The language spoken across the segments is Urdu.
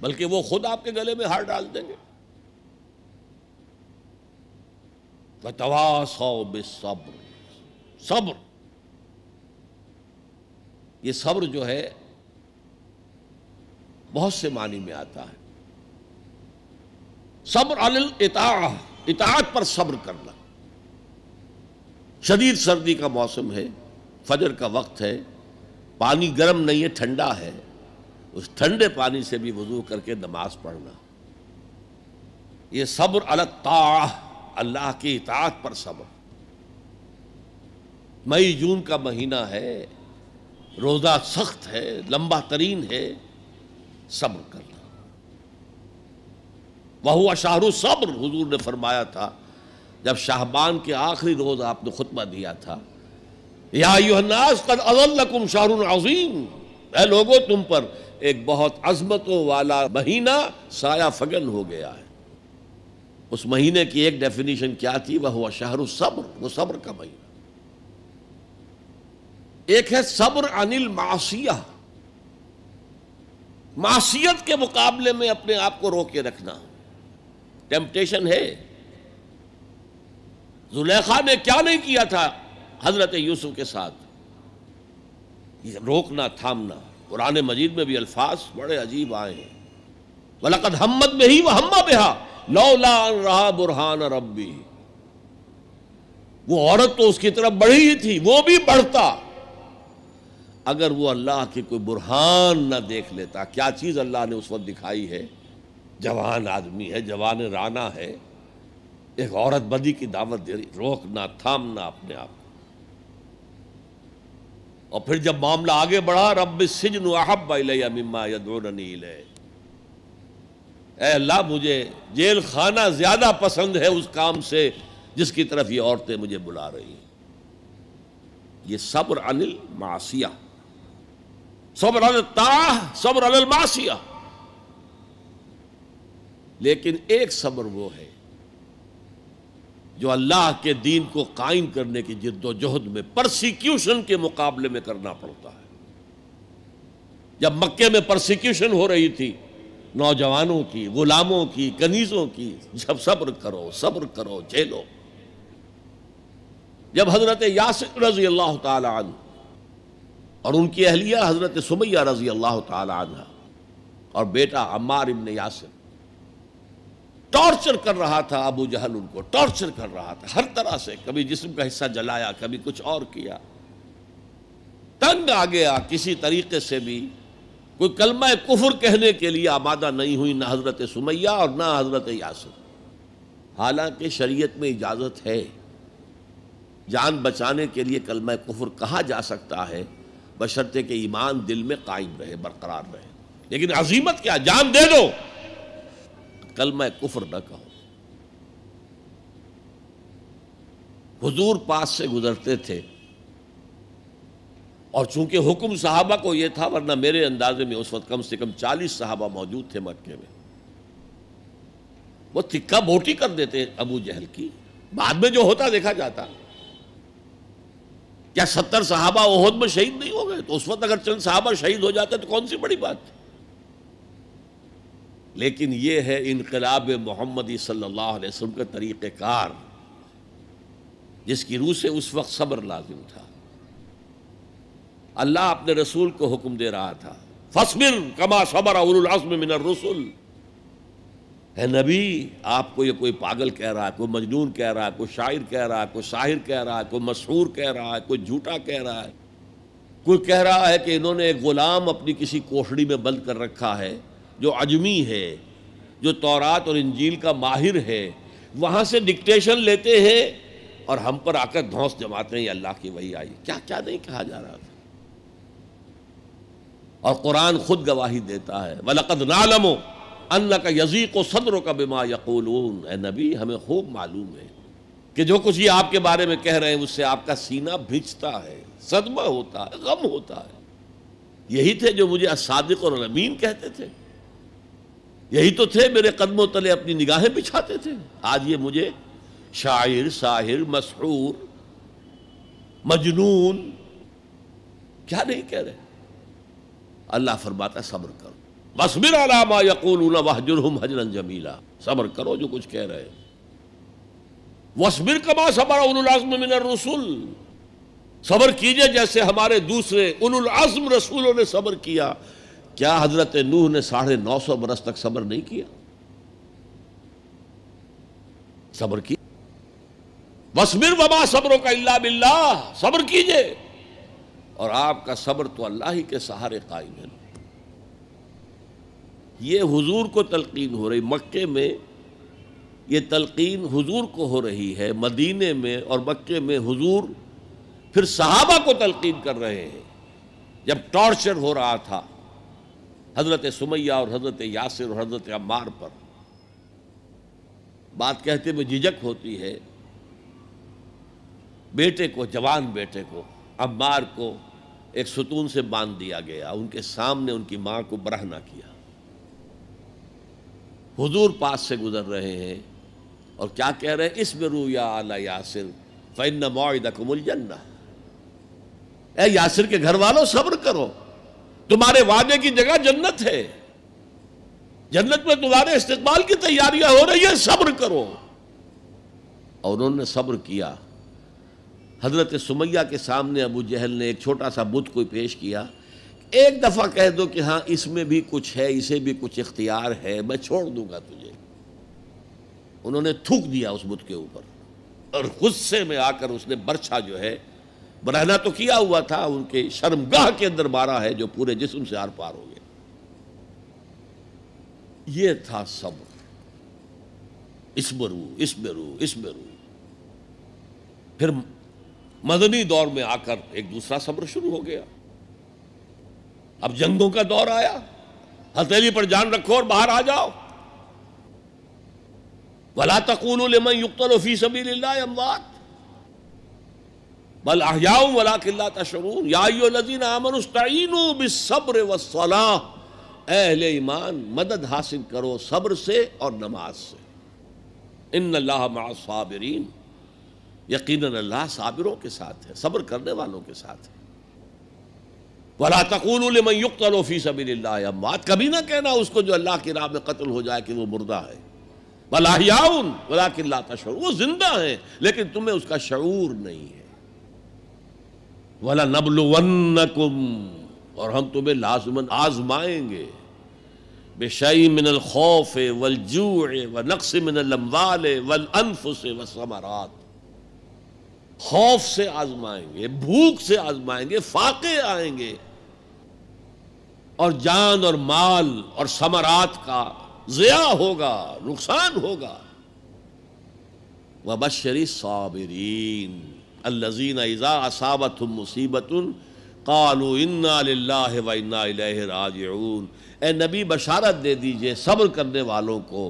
بلکہ وہ خود آپ کے گلے میں ہار ڈال دیں گے. وَتَوَاصَوْا بِالصَّبْرِ، صبر، یہ صبر جو ہے بہت سے معنی میں آتا ہے. صبر علی الاطاعہ، اطاعت پر صبر کرنا. شدید سردی کا موسم ہے، فجر کا وقت ہے، پانی گرم نہیں ہے، ٹھنڈا ہے، اس ٹھنڈے پانی سے بھی وضو کر کے نماز پڑھنا، یہ صبر علی الطاعہ، اللہ کی اطاعت پر صبر. مئی جون کا مہینہ ہے، روزہ سخت ہے، لمبا ترین ہے، صبر کرنا. وَهُوَ شَهْرُ الصَّبْرِ، حضور نے فرمایا تھا جب شعبان کے آخری روز آپ نے خطبہ دیا تھا، یا ایھا الناس قد اظلکم شہر عظیم، اے لوگو تم پر ایک بہت عظمتوں والا مہینہ سایہ فگن ہو گیا ہے. اس مہینے کی ایک ڈیفینیشن کیا تھی؟ وَهُوَ شَهْرُ الصَّبْرِ، وہ صبر کا مہینہ. ایک ہے صبر عن المعصیہ، معصیت کے مقابلے میں اپنے آپ کو روکے رکھنا. ٹیمپٹیشن ہے. زلیخا نے کیا نہیں کیا تھا حضرت یوسف کے ساتھ؟ یہ روکنا، تھامنا. قرآن مجید میں بھی الفاظ بڑے عجیب آئے ہیں. وَلَقَدْ ہمت بِهِ وَهَمَّ بِهَا لَوْلَا أَن رَأَىٰ بُرْهَانَ رَبِّهِ، وہ عورت تو اس کی طرف بڑھی ہی تھی، وہ بھی بڑھتا اگر وہ اللہ کی کوئی برہان نہ دیکھ لیتا. کیا چیز اللہ نے اس وقت دکھائی ہے؟ جوان آدمی ہے، جوان رانا ہے، ایک عورت بدی کی دعوت دے رہی. روکنا، تھامنا اپنے آپ. اور پھر جب معاملہ آگے بڑھا، رب السجن احب الی مما یدعوننی الیہ، اے اللہ مجھے جیل خانہ زیادہ پسند ہے اس کام سے جس کی طرف یہ عورتیں مجھے بلا رہی ہیں. یہ صبر عن المعصیہ، صبر علی الطاعہ، صبر علی المعصیہ. لیکن ایک صبر وہ ہے جو اللہ کے دین کو قائم کرنے کی جد و جہد میں پرسیکیوشن کے مقابلے میں کرنا پڑتا ہے. جب مکے میں پرسیکیوشن ہو رہی تھی نوجوانوں کی، غلاموں کی، کنیزوں کی، جب صبر کرو، صبر کرو، جھیلو. جب حضرت یاسر رضی اللہ تعالی عنہ اور ان کی اہلیہ حضرت سمیہ رضی اللہ تعالی عنہ اور بیٹا عمار ابن یاسر ٹارچر کر رہا تھا، ابو جہل ان کو ٹارچر کر رہا تھا ہر طرح سے، کبھی جسم کا حصہ جلایا، کبھی کچھ اور کیا. تنگ آ گیا، کسی طریقے سے بھی کوئی کلمہ کفر کہنے کے لیے آمادہ نہیں ہوئی، نہ حضرت سمیہ اور نہ حضرت یاسر. حالانکہ شریعت میں اجازت ہے، جان بچانے کے لیے کلمہ کفر کہا جا سکتا ہے بشرطے کہ ایمان دل میں قائم رہے، برقرار رہے. لیکن عزیمت کیا، جان دے دو، کلمہ کفر نہ کہو. حضور پاس سے گزرتے تھے اور چونکہ حکم صحابہ کو یہ تھا، ورنہ میرے اندازے میں اس وقت کم سے کم 40 صحابہ موجود تھے مکے میں، وہ تکہ بوٹی کر دیتے ابو جہل کی. بعد میں جو ہوتا دیکھا جاتا. کیا 70 صحابہ احد میں شہید نہیں ہو گئے؟ تو اس وقت اگر چند صحابہ شہید ہو جاتے تو کون سی بڑی بات. لیکن یہ ہے انقلاب محمدی صلی اللہ علیہ وسلم کے طریقہ کار، جس کی روح سے اس وقت صبر لازم تھا. اللہ اپنے رسول کو حکم دے رہا تھا، فاصبر کما صبر اولو العزم من الرسل. اے نبی، آپ کو یہ کوئی پاگل کہہ رہا ہے، کوئی مجنون کہہ رہا ہے، کوئی شاعر کہہ رہا ہے، کوئی ساحر کہہ رہا ہے، کوئی مسحور کہہ رہا ہے، کوئی جھوٹا کہہ رہا ہے، کوئی کہہ رہا ہے کہ انہوں نے ایک غلام اپنی کسی کوٹھڑی میں بند کر رکھا ہے جو عجمی ہے، جو تورات اور انجیل کا ماہر ہے، وہاں سے ڈکٹیشن لیتے ہیں اور ہم پر آ کر دھونس جماتے ہیں یہ اللہ کی وحی آئی. کیا کیا نہیں کہا جا رہا تھا. اور قرآن خود گواہی دیتا ہے، وَلَقَدْ نَعْلَمُ أَنَّكَ يَضِيقُ صَدْرُكَ بِمَا يَقُولُونَ. اے نبی، ہمیں خوب معلوم ہے کہ جو کچھ یہ آپ کے بارے میں کہہ رہے ہیں اس سے آپ کا سینہ بھیجتا ہے، صدمہ ہوتا ہے، غم ہوتا ہے. یہی تھے جو مجھے الصادق اور الامین کہتے تھے، یہی تو تھے میرے قدموں تلے اپنی نگاہیں بچھاتے تھے. آج یہ مجھے شاعر، ساحر، مسحور، مجنون کیا نہیں کہہ رہے. اللہ فرماتا ہے صبر کرو. وَاصْبِرْ عَلَىٰ مَا يَقُولُونَ وَاهْجُرْهُمْ هَجْرًا جَمِيلًا، صبر کرو جو کچھ کہہ رہے ہیں. وَاصْبِرْ كَمَا صَبَرَ أُولُو الْعَزْمِ مِنَ الرُّسُلِ، صبر کیجئے جیسے ہمارے دوسرے اولو العزم رسولوں نے صبر کیا. کیا حضرت نوح نے 950 برس تک صبر نہیں کیا؟ صبر کی. وَاصْبِرْ وَمَا صَبْرُكَ إِلَّا بِاللَّهِ، صبر کیجئے اور آپ کا صبر تو اللہ ہی کے سہارے قائم ہے. یہ حضور کو تلقین ہو رہی، مکے میں یہ تلقین حضور کو ہو رہی ہے، مدینے میں اور مکے میں حضور پھر صحابہ کو تلقین کر رہے ہیں. جب ٹارچر ہو رہا تھا حضرت سمیہ اور حضرت یاسر اور حضرت عمار پر، بات کہتے میں جھجک ہوتی ہے. بیٹے کو، جوان بیٹے کو، عمار کو ایک ستون سے باندھ دیا گیا، ان کے سامنے ان کی ماں کو برہنہ کیا. حضور پاس سے گزر رہے ہیں اور کیا کہہ رہے ہیں؟ اصبروا یا آل یاسر فإن موعدکم الجنہ. اے یاسر کے گھر والوں صبر کرو، تمہارے وعدے کی جگہ جنت ہے، جنت میں تمہارے استقبال کی تیاریاں ہو رہی ہیں، صبر کرو. اور انہوں نے صبر کیا. حضرت سمیہ کے سامنے ابو جہل نے ایک چھوٹا سا بت کو پیش کیا. ایک دفعہ کہہ دو کہ ہاں اس میں بھی کچھ ہے، اسے بھی کچھ اختیار ہے، میں چھوڑ دوں گا تجھے. انہوں نے تھوک دیا اس بت کے اوپر اور غصے میں آ کر اس نے برچھا جو ہے، برہنہ تو کیا ہوا تھا، ان کے شرمگاہ کے اندر مارا ہے جو پورے جسم سے آر پار ہو گیا. یہ تھا صبر. اصبروا اصبروا اصبروا. پھر مدنی دور میں آ کر ایک دوسرا صبر شروع ہو گیا. اب جنگوں کا دور آیا، ہتھیلی پر جان رکھو اور باہر آ جاؤ. وَلَا تَقُولُوا لِمَنْ يُقْتَلُ فِي سَبِيلِ اللَّهِ أَمْوَاتٌ بَلْ أَحْيَاءٌ وَلَٰكِن لَا تَشْعُرُونَ يَا أَيُّهَا الَّذِينَ آمَنُوا اسْتَعِينُوا بِالصَّبْرِ وَالصَّلَاةِ، اے اہل ایمان مدد حاصل کرو صبر سے اور نماز سے. إِنَّ اللَّهَ مَعَ الصَّابِرِينَ، یقیناً اللہ صابروں کے ساتھ ہے، صبر کرنے والوں کے ساتھ ہے. وَلَا تَقُولُوا لِمَنْ يُقْتَلُ فِي سَبِيلِ اللَّهِ أَمْوَاتٌ، کبھی نہ کہنا اس کو جو اللہ کی راہ میں قتل ہو جائے کہ وہ مردہ ہے. بَلْ أَحْيَاءٌ وَلَٰكِن لَا تَشْعُرُونَ، وہ زندہ ہیں لیکن تمہیں اس کا شعور نہیں ہے. وَلَنَبْلُوَنَّكُمْ، اور ہم تمہیں لازماً آزمائیں گے، بِشَيْءٍ مِّنَ الْخَوْفِ وَالْجُوعِ وَنَقْصٍ مِّنَ الْأَمْوَالِ وَالْأَنفُسِ وَالثَّمَرَاتِ. خوف سے آزمائیں گے، بھوک سے آزمائیں گے، فاقے آئیں گے اور جان اور مال اور ثمرات کا ضیاع ہوگا، نقصان ہوگا. وَبَشِّرِ الصَّابِرِينَ الَّذِينَ إِذَا أَصَابَتْهُمْ مُصِيبَةٌ قَالُوا إِنَّا لِلَّهِ وَإِنَّا إِلَيْهِ رَاجِعُونَ. اے نبی بشارت دے دیجئے صبر کرنے والوں کو.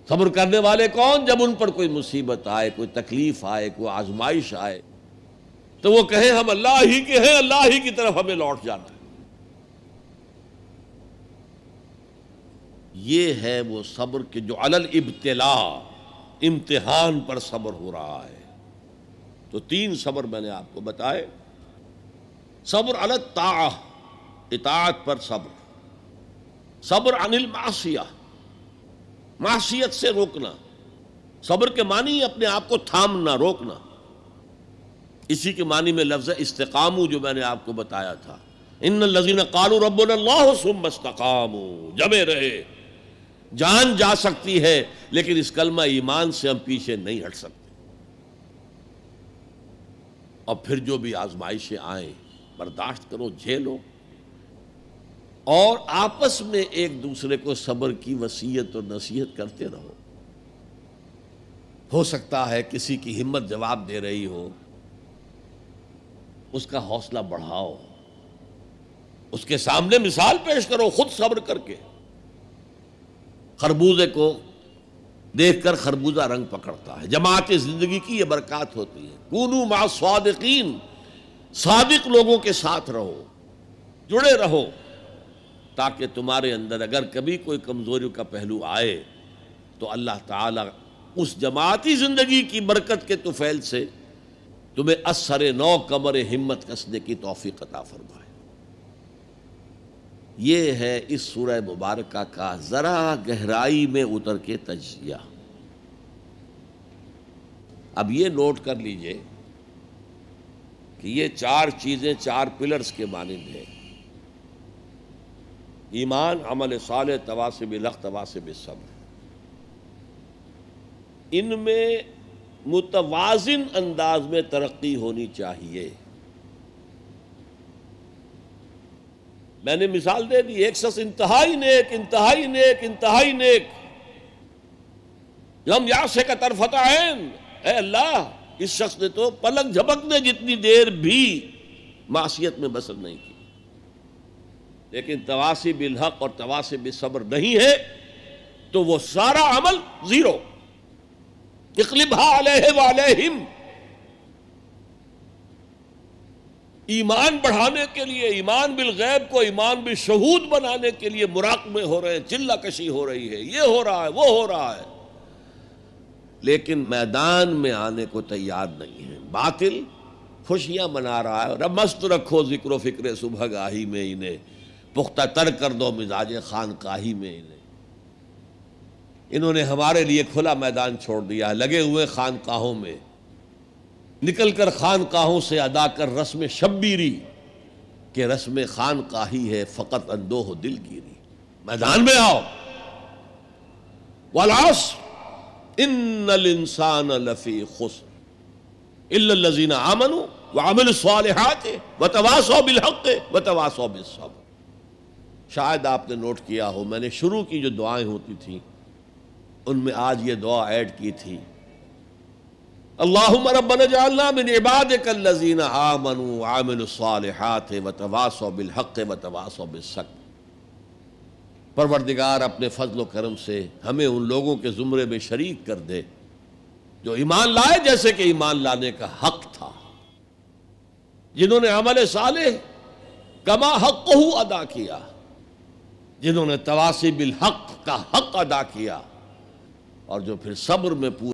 صبر کرنے والے کون؟ جب ان پر کوئی مصیبت آئے، کوئی تکلیف آئے، کوئی آزمائش آئے تو وہ کہیں ہم اللہ ہی کے ہیں، اللہ ہی کی طرف ہمیں لوٹ جانا ہے. یہ ہے وہ صبر کہ جو علی الابتلاء، امتحان پر صبر ہو رہا ہے. تو 3 صبر میں نے آپ کو بتائے. صبر علی الطاعہ، اطاعت پر صبر. صبر عن المعصیہ، معصیت سے روکنا. صبر کے معنی اپنے آپ کو تھامنا، روکنا. اسی کے معنی میں لفظ استقاموا جو میں نے آپ کو بتایا تھا. ان الذین قالوا ربنا اللہ ثم استقاموا، جمے رہے. جان جا سکتی ہے لیکن اس کلمہ ایمان سے ہم پیچھے نہیں ہٹ سکتے. اور پھر جو بھی آزمائشیں آئیں برداشت کرو، جھیلو، اور آپس میں ایک دوسرے کو صبر کی وصیت اور نصیحت کرتے رہو. ہو سکتا ہے کسی کی ہمت جواب دے رہی ہو، اس کا حوصلہ بڑھاؤ، اس کے سامنے مثال پیش کرو خود صبر کر کے. خربوزے کو دیکھ کر خربوزہ رنگ پکڑتا ہے. جماعت زندگی کی یہ برکات ہوتی ہے. کونوا مع الصادقین، صادق لوگوں کے ساتھ رہو، جڑے رہو، تاکہ تمہارے اندر اگر کبھی کوئی کمزوری کا پہلو آئے تو اللہ تعالیٰ اس جماعتی زندگی کی برکت کے طفیل سے تمہیں اثر نو کمر ہمت کسنے کی توفیق عطا فرمائے. یہ ہے اس سورہ مبارکہ کا ذرا گہرائی میں اتر کے تجزیہ۔ اب یہ نوٹ کر لیجئے کہ یہ چار چیزیں چار پلرز کے مانند ہیں: ایمان، عمل صالح، تواصی بالحق، تواصی بالصبر۔ ان میں متوازن انداز میں ترقی ہونی چاہیے۔ میں نے مثال دے دی، ایک شخص انتہائی نیک، انتہائی نیک، انتہائی نیک، لم یعصک طرفۃ عین، اے اللہ اس شخص نے تو پلک جھپکنے جتنی دیر بھی معصیت میں بسر نہیں کی، لیکن تواصی بالحق اور تواصی بالصبر نہیں ہے تو وہ سارا عمل زیرو۔ اقلبها علیہ وعلیہم۔ ایمان بڑھانے کے لیے، ایمان بالغیب کو ایمان بالشہود بنانے کے لیے مراقبے ہو رہے ہیں، چلہ کشی ہو رہی ہے، یہ ہو رہا ہے، وہ ہو رہا ہے، لیکن میدان میں آنے کو تیار نہیں ہے۔ باطل خوشیاں منا رہا ہے، اور مست رکھو ذکر و فکر صبح گاہی میں انہیں، پختہ تر کر دو مزاج خانقاہی میں انہیں۔ انہوں نے ہمارے لیے کھلا میدان چھوڑ دیا ہے، لگے ہوئے خانقاہوں میں، نکل کر خانقاہوں سے ادا کر رسم شبیری کہ رسم خانقاہی ہے فقط اندوہ دل گیری۔ میدان میں آؤ۔ والعصر ان الانسان لفی خسر الا الذین آمنوا وعملوا الصالحات وتواصوا بالحق وتواصوا بالصبر۔ شاید آپ نے نوٹ کیا ہو، میں نے شروع کی جو دعائیں ہوتی تھیں ان میں آج یہ دعا ایڈ کی تھی: اللہم ربنا اجعلنا من عبادک الذین آمنوا وعملوا الصالحات وتواصوا بالحق وتواصوا بالصبر۔ پروردگار اپنے فضل و کرم سے ہمیں ان لوگوں کے زمرے میں شریک کر دے جو ایمان لائے جیسے کہ ایمان لانے کا حق تھا، جنہوں نے عمل صالح کما حقہ ادا کیا، جنہوں نے تواصی بالحق کا حق ادا کیا، اور جو پھر صبر میں پورا